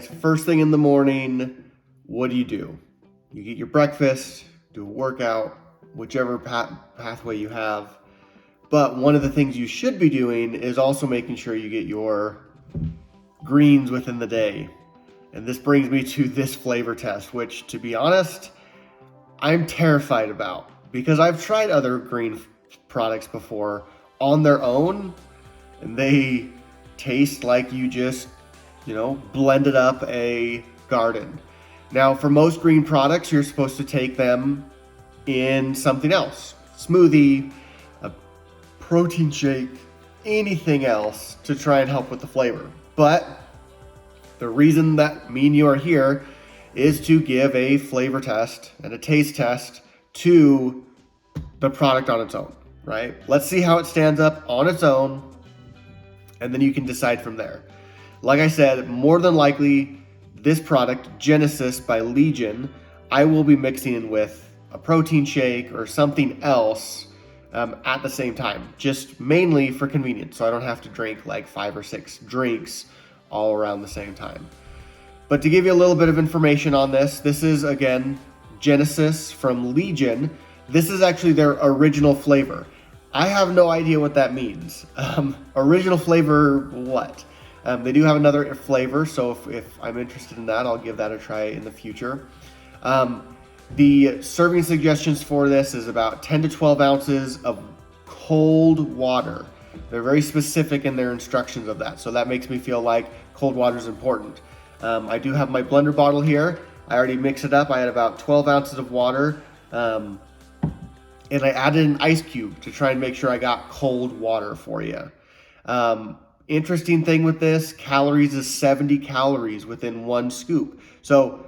It's first thing in the morning. What do? You get your breakfast, do a workout, whichever pathway you have. But one of the things you should be doing is also making sure you get your greens within the day. And this brings me to this flavor test, which, to be honest, I'm terrified about because I've tried other green products before on their own, and they taste like you just, blended up a garden. Now, for most green products, you're supposed to take them in something else, smoothie, a protein shake, anything else to try and help with the flavor. But the reason that me and you are here is to give a flavor test and a taste test to the product on its own, right? Let's see how it stands up on its own, and then you can decide from there. Like I said, more than likely, this product, Genesis by Legion, I will be mixing in with a protein shake or something else at the same time, just mainly for convenience, so I don't have to drink like 5 or 6 drinks all around the same time. But to give you a little bit of information on this is, again, Genesis from Legion. This is actually their original flavor. I have no idea what that means. Original flavor what? They do have another flavor, so if I'm interested in that, I'll give that a try in the future. The serving suggestions for this is about 10 to 12 ounces of cold water. They're very specific in their instructions of that, so that makes me feel like cold water is important. I do have my blender bottle here. I already mixed it up. I had about 12 ounces of water, and I added an ice cube to try and make sure I got cold water for you. Interesting thing with this, calories is 70 calories within 1 scoop. So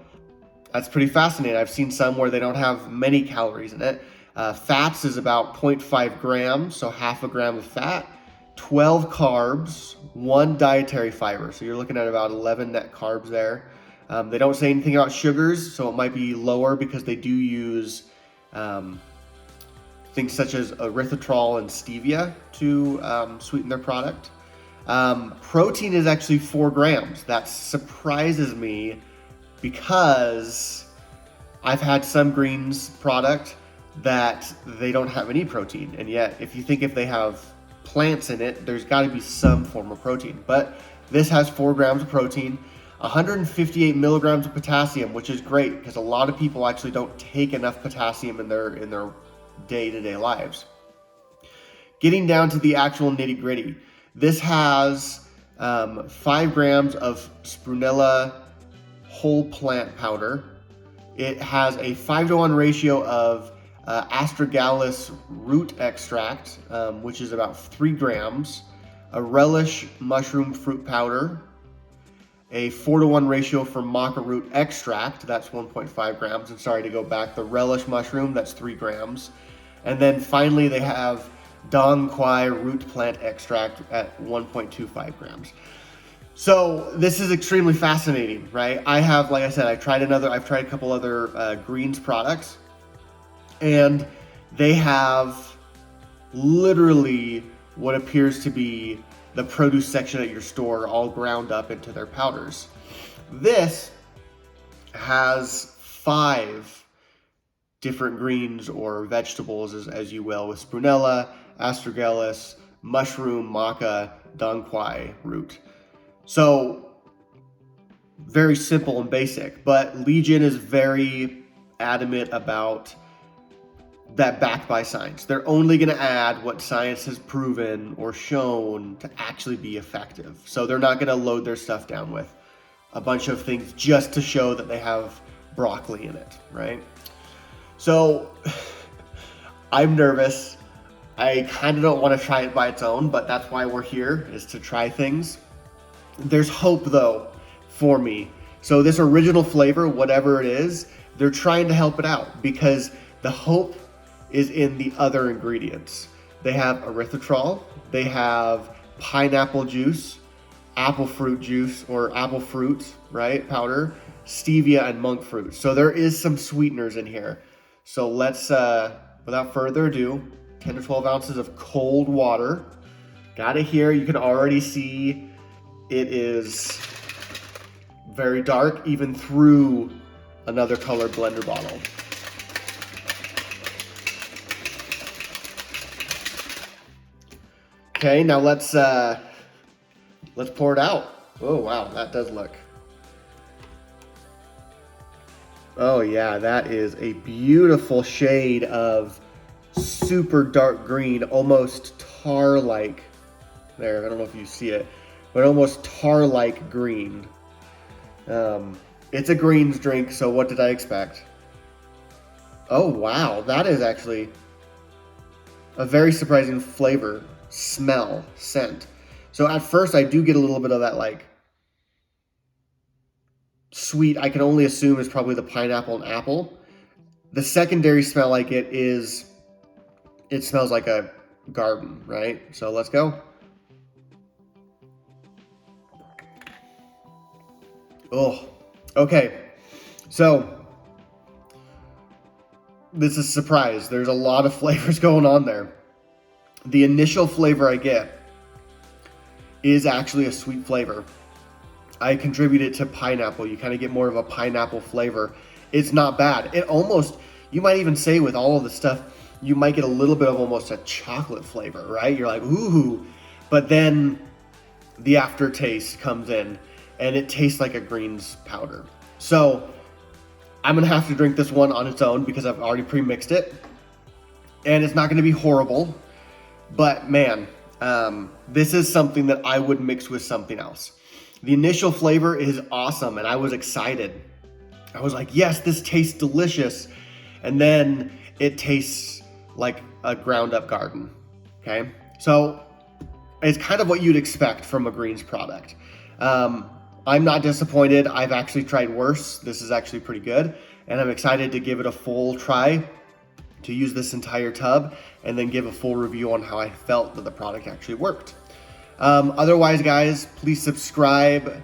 that's pretty fascinating. I've seen some where they don't have many calories in it. Fats is about 0.5 grams, so half a gram of fat. 12 carbs, 1 dietary fiber. So you're looking at about 11 net carbs there. They don't say anything about sugars, so it might be lower because they do use things such as erythritol and stevia to sweeten their product. Protein is actually 4 grams. That surprises me because I've had some greens product that they don't have any protein. And yet, if they have plants in it, there's got to be some form of protein. But this has 4 grams of protein, 158 milligrams of potassium, which is great because a lot of people actually don't take enough potassium in their day-to-day lives. Getting down to the actual nitty-gritty, this has 5 grams of spirulina whole plant powder. It has a 5-to-1 ratio of astragalus root extract, which is about 3 grams, a relish mushroom fruit powder, a 4-to-1 ratio for maca root extract, that's 1.5 grams, and sorry to go back, the relish mushroom, that's 3 grams, and then finally they have dong quai root plant extract at 1.25 grams. So this is extremely fascinating, right? I have, like I said, I've tried a couple other greens products, and they have literally what appears to be the produce section at your store all ground up into their powders. This has 5 different greens or vegetables, as you will, with spirulina, astragalus, mushroom, maca, dong quai root. So very simple and basic, but Legion is very adamant about that backed by science. They're only going to add what science has proven or shown to actually be effective. So they're not going to load their stuff down with a bunch of things just to show that they have broccoli in it, right? So I'm nervous. I kind of don't want to try it by its own, but that's why we're here, is to try things. There's hope, though, for me. So this original flavor, whatever it is, they're trying to help it out because the hope is in the other ingredients. They have erythritol, they have pineapple juice, apple fruit juice, or apple fruit, right, powder, stevia, and monk fruit. So there is some sweeteners in here. So let's, without further ado, 10 to 12 ounces of cold water. Got it here. You can already see it is very dark, even through another colored blender bottle. Okay, now let's pour it out. Oh wow, that does look. Oh yeah, that is a beautiful shade of super dark green, almost tar-like. There, I don't know if you see it, but almost tar-like green. It's a greens drink, so what did I expect? Oh wow, that is actually a very surprising flavor, smell, scent. So at first I do get a little bit of that like sweet, I can only assume is probably the pineapple and apple. The secondary smell I get is, it smells like a garden, right? So let's go. Oh, okay. So this is a surprise. There's a lot of flavors going on there. The initial flavor I get is actually a sweet flavor. I contribute it to pineapple. You kind of get more of a pineapple flavor. It's not bad. It almost, you might even say with all of the stuff, you might get a little bit of almost a chocolate flavor, right? You're like, ooh, but then the aftertaste comes in and it tastes like a greens powder. So I'm gonna have to drink this one on its own because I've already pre-mixed it. And it's not gonna be horrible, but man, this is something that I would mix with something else. The initial flavor is awesome and I was excited. I was like, yes, this tastes delicious. And then it tastes like a ground up garden, okay? So it's kind of what you'd expect from a greens product. I'm not disappointed. I've actually tried worse. This is actually pretty good. And I'm excited to give it a full try, to use this entire tub, and then give a full review on how I felt that the product actually worked. Otherwise, guys, please subscribe,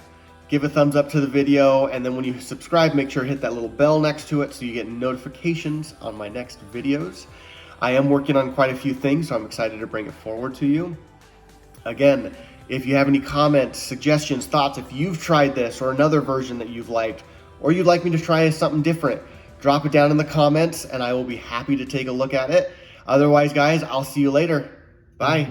give a thumbs up to the video, and then when you subscribe, make sure to hit that little bell next to it so you get notifications on my next videos. I am working on quite a few things, so I'm excited to bring it forward to you. Again, if you have any comments, suggestions, thoughts, if you've tried this or another version that you've liked, or you'd like me to try something different, drop it down in the comments and I will be happy to take a look at it. Otherwise, guys, I'll see you later. Bye.